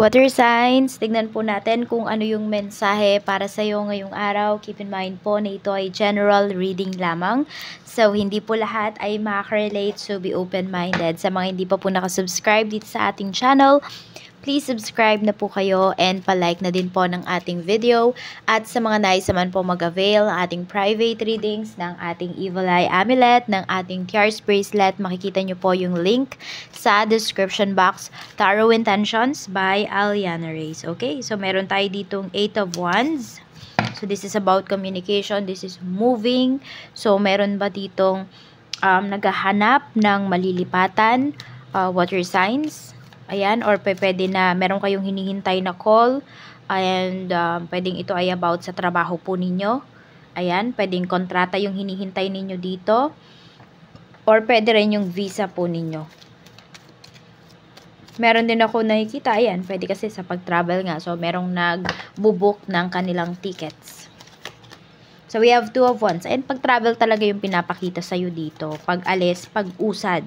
Water signs, tignan po natin kung ano yung mensahe para sa iyo ngayong araw. Keep in mind po na ito ay general reading lamang. So, hindi po lahat ay makaka-relate. So, be open-minded. Sa mga hindi pa po nakasubscribe dito sa ating channel, please subscribe na po kayo and palike na din po ng ating video. At sa mga nais naman po mag-avail ng ating private readings, ng ating Evil Eye Amulet, ng ating Tears Bracelet, makikita nyo po yung link sa description box. Tarot Intentions by Aliana Reyes. Okay, so meron tayo ditong 8 of Wands. So this is about communication, this is moving. So meron ba ditong naghahanap ng malilipatan, water signs? Ayan, or pwede na meron kayong hinihintay na call, and pwedeng ito ay about sa trabaho po ninyo. Ayan, pwedeng kontrata yung hinihintay ninyo dito, or pwede rin yung visa po ninyo. Meron din ako nakikita, ayan, pwede kasi sa pag-travel nga, so merong nag-book ng kanilang tickets. So we have 2 of Wands, and pag-travel talaga yung pinapakita sa'yo dito, pag-alis, pag-usad.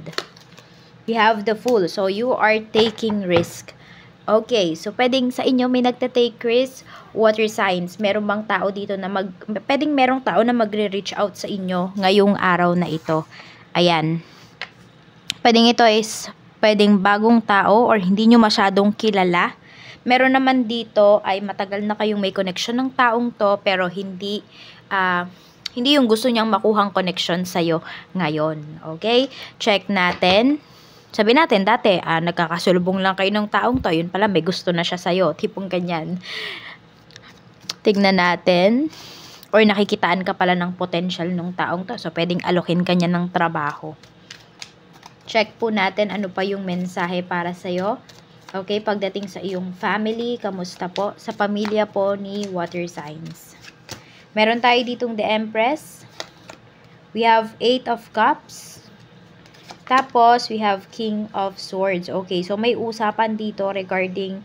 We have the Fool. So, you are taking risk. Okay. So, pwedeng sa inyo may nagte-take risk. Water signs. Meron bang tao dito na pwedeng merong tao na magre-reach out sa inyo ngayong araw na ito. Ayan. Pwedeng ito is pwedeng bagong tao or hindi nyo masyadong kilala. Meron naman dito ay matagal na kayong may connection ng taong to pero hindi yung gusto niyang makuhang connection sa'yo ngayon. Okay? Check natin. Sabi natin, dati, nagkakasulubong lang kayo ng taong to, yun pala, may gusto na siya sa'yo, tipong ganyan. Tignan natin, or nakikitaan ka pala ng potential ng taong to, so pwedeng alokin ka niya ng trabaho. Check po natin ano pa yung mensahe para sa'yo. Okay, pagdating sa iyong family, kamusta po? Sa pamilya po ni water signs. Meron tayo ditong the Empress. We have 8 of Cups. Tapos, we have King of Swords. Okay, so may usapan dito regarding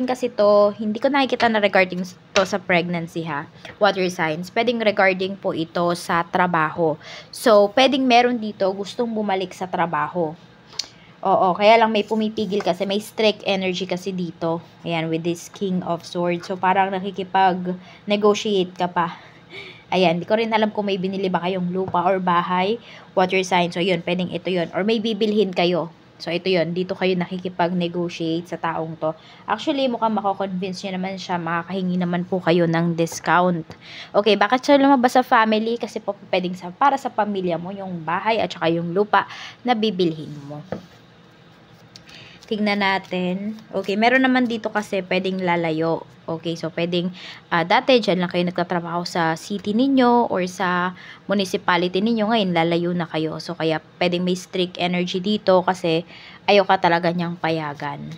kasi to, hindi ko nakikita na regarding to sa pregnancy ha, water signs. Pwedeng regarding po ito sa trabaho. So, pwedeng meron dito gustong bumalik sa trabaho. Oo, kaya lang may pumipigil kasi, may strict energy kasi dito. Ayan, with this King of Swords. So, parang nakikipag-negotiate ka pa. Ayan, di ko rin alam kung may binili ba kayong lupa or bahay, water sign. So, yun, pwedeng ito yun. Or may bibilhin kayo. So, ito yun. Dito kayo nakikipag-negotiate sa taong to. Actually, mukhang mako-convince nyo naman siya. Makakahingi naman po kayo ng discount. Okay, bakit siya lumabas sa family? Kasi po pwedeng para sa pamilya mo, yung bahay at saka yung lupa na bibilhin mo. Tignan natin. Okay, meron naman dito kasi pwedeng lalayo. Okay, so pwedeng dati dyan lang kayo nagtatrabaho sa city ninyo or sa municipality ninyo. Ngayon, lalayo na kayo. So, kaya pwedeng may strict energy dito kasi ayaw ka talaga niyang payagan.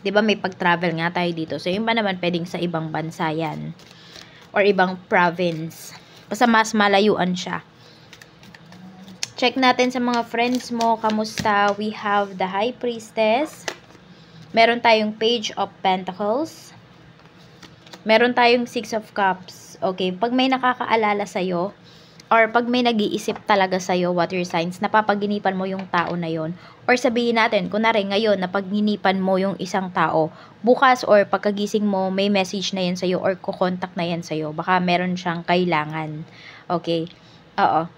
Diba may pag-travel nga tayo dito. So, yung ba naman pwedeng sa ibang bansa yan. Or ibang province. Basta mas malayuan siya. Check natin sa mga friends mo, kamusta? We have the High Priestess. Meron tayong Page of Pentacles. Meron tayong 6 of Cups. Okay, pag may nakakaalala sa'yo, or pag may nag-iisip talaga sa'yo, water signs, napapaginipan mo yung tao na yon. Or sabihin natin, kunwari ngayon, napaginipan mo yung isang tao, bukas or pagkagising mo, may message na yan sa'yo or kukontak na yan sa'yo. Baka meron siyang kailangan. Okay, oo.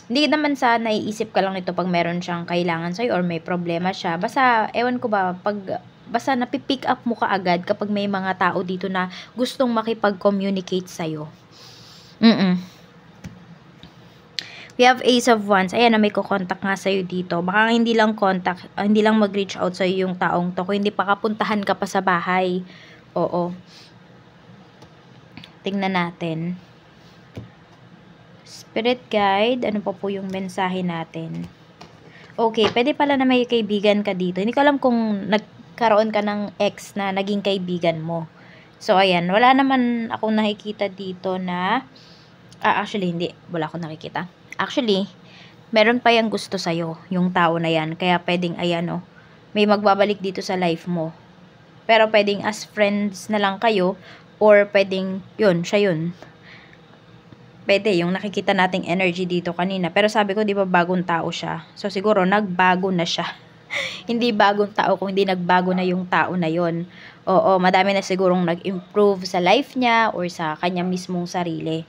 Hindi naman sa naiisip ka lang nito pag meron siyang kailangan sa'yo or may problema siya. Basta, ewan ko ba, basta napipick up mo ka agad kapag may mga tao dito na gustong makipag-communicate sa'yo. We have Ace of Wands. Ayan na may kukontak nga sa'yo dito. Baka hindi lang contact, hindi lang mag-reach out sa'yo yung taong to. Kung hindi pa kapuntahan ka pa sa bahay. Oo. Tingnan natin. Spirit guide, ano pa po yung mensahe natin? Okay, pwede pala na may kaibigan ka dito. Hindi ko alam kung nagkaroon ka ng ex na naging kaibigan mo. So, ayan, wala naman akong nakikita dito na, actually, hindi, wala akong nakikita. Actually, meron pa yung gusto sa'yo, yung tao na yan. Kaya pwedeng, ayan, may magbabalik dito sa life mo. Pero pwedeng as friends na lang kayo, or pwedeng, yun, siya yun. Pwede, yung nakikita nating energy dito kanina. Pero sabi ko, di ba bagong tao siya? So, siguro, nagbago na siya. Hindi bagong tao kung hindi nagbago na yung tao na yon. Oo, madami na sigurong nag-improve sa life niya or sa kanya mismong sarili.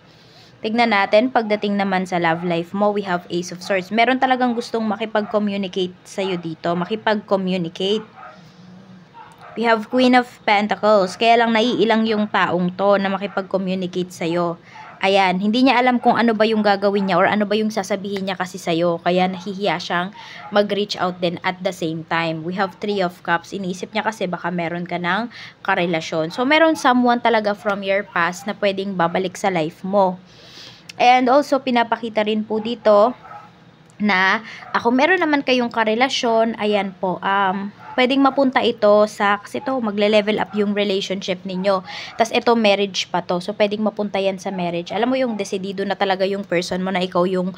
Tignan natin, pagdating naman sa love life mo, we have Ace of Swords. Meron talagang gustong makipag-communicate sa'yo dito. Makipag-communicate. We have Queen of Pentacles. Kaya lang naiilang yung taong to na makipag-communicate sa'yo. Ayan, hindi niya alam kung ano ba yung gagawin niya or ano ba yung sasabihin niya kasi sa'yo. Kaya nahihiya siyang mag-reach out din at the same time. We have Three of Cups. Iniisip niya kasi baka meron ka ng karelasyon. So, meron someone talaga from your past na pwedeng babalik sa life mo. And also, pinapakita rin po dito na ako meron naman kayong karelasyon. Ayan po, pwedeng mapunta ito sa, kasi ito, magle-level up yung relationship ninyo. Tapos ito, marriage pa to. So, pwedeng mapunta yan sa marriage. Alam mo yung desidido na talaga yung person mo na ikaw yung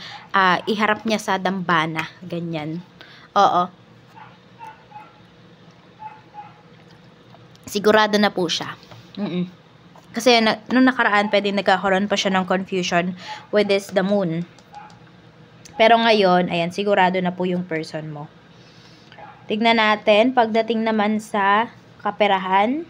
iharap niya sa dambana. Ganyan. Oo. Sigurado na po siya. Kasi nung nakaraan, pwede nagkakaroon pa siya ng confusion with this, the moon. Pero ngayon, ayan, sigurado na po yung person mo. Tignan natin, pagdating naman sa kaperahan.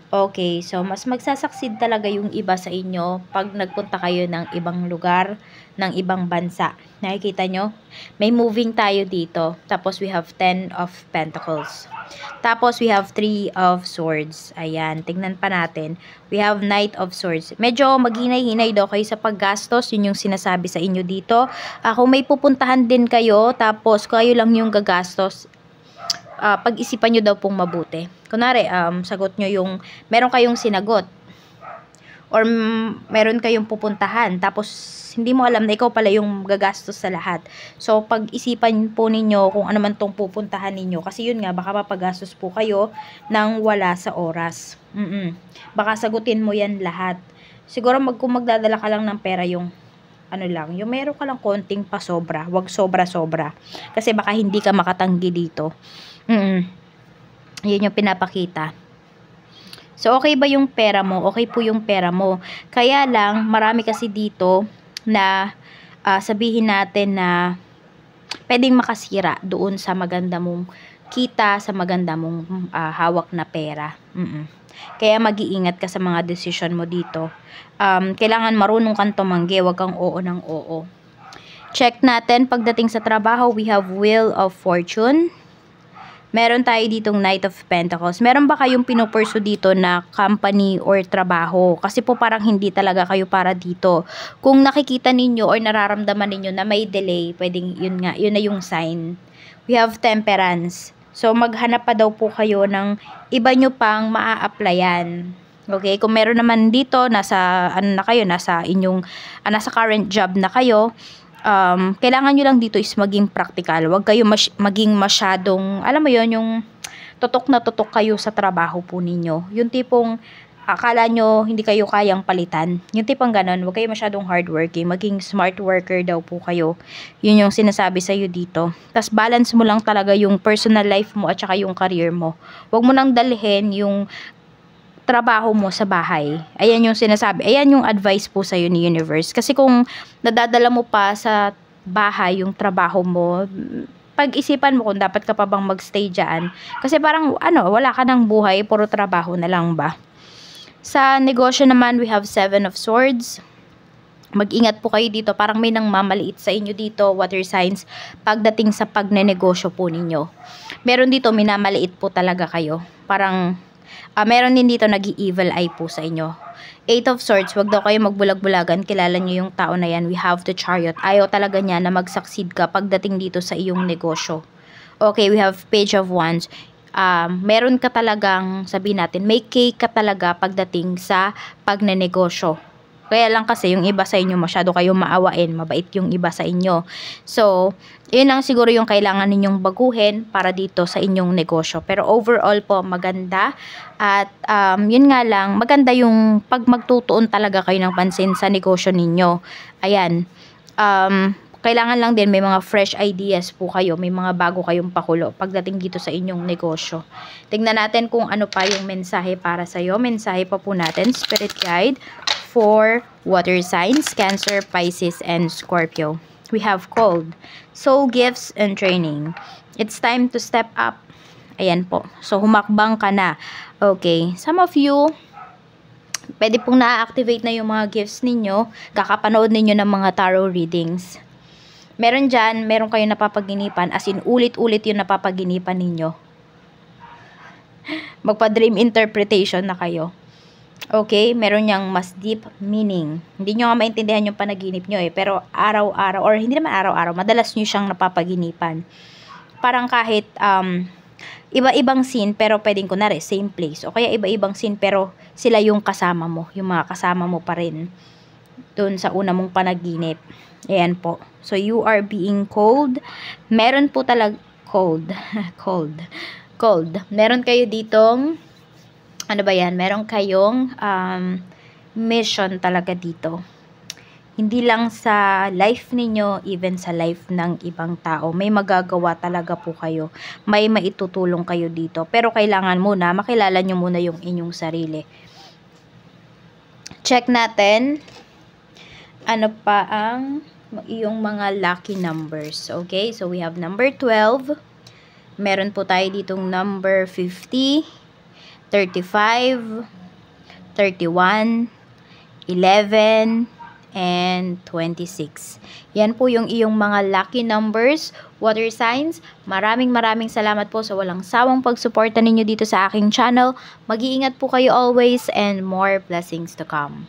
Okay, so mas magsasucceed talaga yung iba sa inyo pag nagpunta kayo ng ibang lugar, ng ibang bansa. Nakikita nyo? May moving tayo dito. Tapos we have 10 of Pentacles. Tapos we have 3 of Swords. Ayan, tignan pa natin. We have Knight of Swords. Medyo maghinay-hinay daw kayo sa paggastos. Yun yung sinasabi sa inyo dito. Kung may pupuntahan din kayo, tapos kayo lang yung gagastos, pag-isipan nyo daw pong mabuti. Kunwari, sagot nyo yung, meron kayong sinagot. Or meron kayong pupuntahan. Tapos, hindi mo alam na ikaw pala yung gagastos sa lahat. So, pag-isipan po ninyo kung ano man tong pupuntahan ninyo. Kasi yun nga, baka mapagastos po kayo nang wala sa oras. Baka sagutin mo yan lahat. Siguro, kung magdadala ka lang ng pera yung ano lang, yung meron ka lang konting pasobra. Wag sobra-sobra. Kasi baka hindi ka makatanggi dito. Yun yung pinapakita. So, okay ba yung pera mo? Okay po yung pera mo. Kaya lang, marami kasi dito na sabihin natin na pwedeng makasira doon sa maganda mong kita, sa maganda mong hawak na pera. Kaya mag-iingat ka sa mga decision mo dito. Kailangan marunong kang tumanggi, wag kang oo ng oo. Check natin, pagdating sa trabaho, we have Wheel of Fortune. Meron tayo ditong Knight of Pentacles. Meron ba kayong pinupursu dito na company or trabaho? Kasi po parang hindi talaga kayo para dito. Kung nakikita ninyo or nararamdaman ninyo na may delay, pwedeng yun nga, yun na yung sign. We have Temperance. So, maghanap pa daw po kayo ng iba nyo pang maa-applyan. Okay? Kung meron naman dito, nasa, ano na kayo, nasa inyong, nasa current job na kayo, kailangan nyo lang dito is maging practical. Huwag kayo maging masyadong, alam mo yon, yung tutok na tutok kayo sa trabaho po ninyo. Yung tipong akala nyo hindi kayo kayang palitan. Yung tipong ganun, huwag kayo masyadong hardworking. Maging smart worker daw po kayo. Yun yung sinasabi sa'yo dito. Tapos balance mo lang talaga yung personal life mo at saka yung career mo. Huwag mo nang dalhin yung trabaho mo sa bahay. Ayan yung sinasabi. Ayan yung advice po sa'yo ni Universe. Kasi kung nadadala mo pa sa bahay yung trabaho mo, pag-isipan mo kung dapat ka pa bang magstay dyan. Kasi parang, wala ka ng buhay, puro trabaho na lang ba? Sa negosyo naman, we have 7 of Swords. Mag-ingat po kayo dito. Parang may nang mamaliit sa inyo dito, water signs, pagdating sa pagnenegosyo po ninyo. Meron dito, minamaliit po talaga kayo. Parang, meron din dito nag-i-evil eye po sa inyo. 8 of Swords, wag daw kayo magbulag-bulagan. Kilala nyo yung tao na yan. We have the Chariot. Ayaw talaga niya na mag-succeed ka pagdating dito sa iyong negosyo. Okay, we have Page of Wands. Meron ka talagang, sabihin natin, may cake ka talaga pagdating sa pagnenegosyo. Kaya lang kasi yung iba sa inyo masyado kayong maawain, mabait yung iba sa inyo. So, yun lang siguro yung kailangan ninyong baguhin para dito sa inyong negosyo. Pero overall po, maganda. At yun nga lang, maganda yung pag magtutuon talaga kayo ng pansin sa negosyo ninyo. Ayan. Kailangan lang din may mga fresh ideas po kayo, may mga bago kayong pakulo pagdating dito sa inyong negosyo. Tingnan natin kung ano pa yung mensahe para sa'yo. Mensahe pa po natin, Spirit Guide, for water signs, Cancer, Pisces, and Scorpio. We have Cold, Soul Gifts, and Training. It's time to step up. Ayan po. So, humakbang ka na. Okay. Some of you, pwede pong na-activate na yung mga gifts ninyo. Kakapanood ninyo ng mga tarot readings. Meron dyan, meron kayong napapaginipan. As in, ulit-ulit yung napapaginipan ninyo. Magpa-dream interpretation na kayo. Okay, meron niyang mas deep meaning. Hindi nyo nga maintindihan yung panaginip nyo pero araw-araw, or hindi naman araw-araw, madalas nyo siyang napapaginipan. Parang kahit iba-ibang scene pero pwedeng kunwari same place. O kaya iba-ibang scene pero sila yung kasama mo. Yung mga kasama mo pa rin dun sa una mong panaginip. Ayan po. So, you are being called. Meron po talaga cold. Cold. Meron kayo ditong ano ba yan? Meron kayong mission talaga dito. Hindi lang sa life ninyo, even sa life ng ibang tao. May magagawa talaga po kayo. May maitutulong kayo dito. Pero kailangan muna, makilala nyo muna yung inyong sarili. Check natin. Ano pa ang iyong mga lucky numbers. Okay? So, we have number 12. Meron po tayo ditong number 50, 35, 31, 11, and 26. Yan po yung iyong mga lucky numbers, water signs. Maraming salamat po sa walang sawang pagsuporta ninyo dito sa aking channel. Mag-iingat po kayo always and more blessings to come.